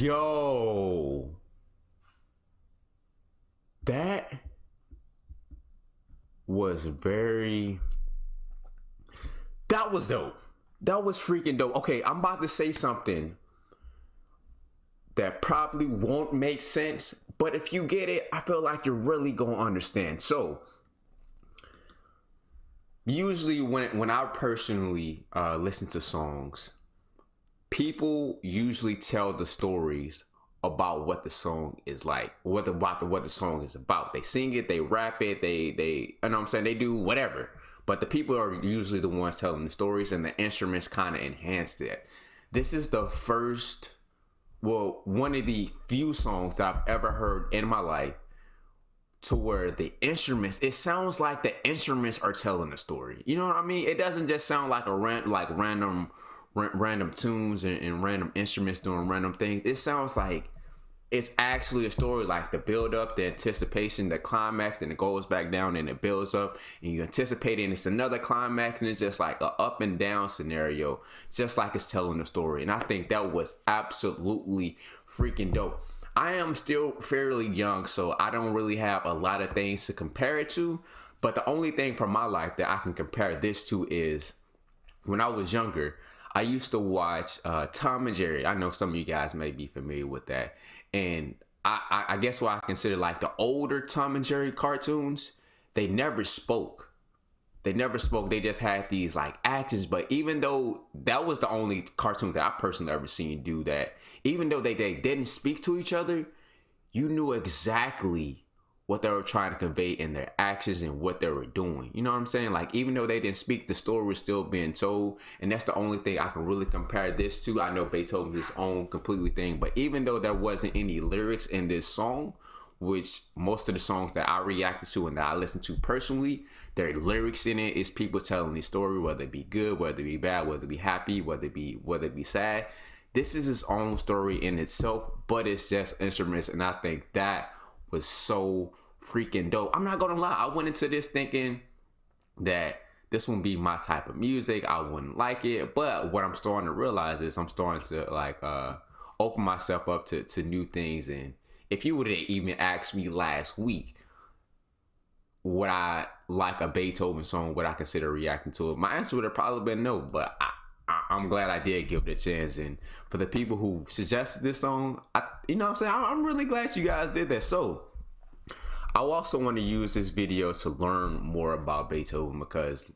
Yo, that was very. That was dope. That was freaking dope. Okay, I'm about to say something that probably won't make sense, but if you get it, I feel like you're really gonna understand. So, usually when I personally listen to songs, people usually tell the stories about what the song is like, what the song is about. They sing it, they rap it, they you know what I'm saying, they do whatever. But the people are usually the ones telling the stories, and the instruments kind of enhanced it. This is the first, well, one of the few songs that I've ever heard in my life to where the instruments, it sounds like the instruments are telling the story. You know what I mean? It doesn't just sound like random tunes and random instruments doing random things. It sounds like it's actually a story, like the build up, the anticipation, the climax, and it goes back down and it builds up and you anticipate it and it's another climax, and it's just like a up and down scenario, just like it's telling a story. And I think that was absolutely freaking dope. I am still fairly young, so I don't really have a lot of things to compare it to, but the only thing from my life that I can compare this to is when I was younger, I used to watch Tom and Jerry. I know some of you guys may be familiar with that. And I guess what I consider like the older Tom and Jerry cartoons, they never spoke. They never spoke. They just had these like actions. But even though that was the only cartoon that I personally ever seen do that, even though they didn't speak to each other, you knew exactly what they were trying to convey in their actions and what they were doing. You know what I'm saying? Like, even though they didn't speak, the story was still being told. And that's the only thing I can really compare this to. I know Beethoven is his own completely thing, but even though there wasn't any lyrics in this song, which most of the songs that I reacted to and that I listened to personally, there are lyrics in it. It's people telling the story, whether it be good, whether it be bad, whether it be happy, whether it be sad. This is his own story in itself, but it's just instruments. And I think that was so freaking dope. I'm not gonna lie, I went into this thinking that this wouldn't be my type of music. I wouldn't like it. But what I'm starting to realize is I'm starting to like open myself up to new things. And if you would have even asked me last week would I like a Beethoven song, would I consider reacting to it, my answer would have probably been no. But I'm glad I did give it a chance. And for the people who suggested this song, you know what I'm saying, I'm really glad you guys did that. So I also want to use this video to learn more about Beethoven, because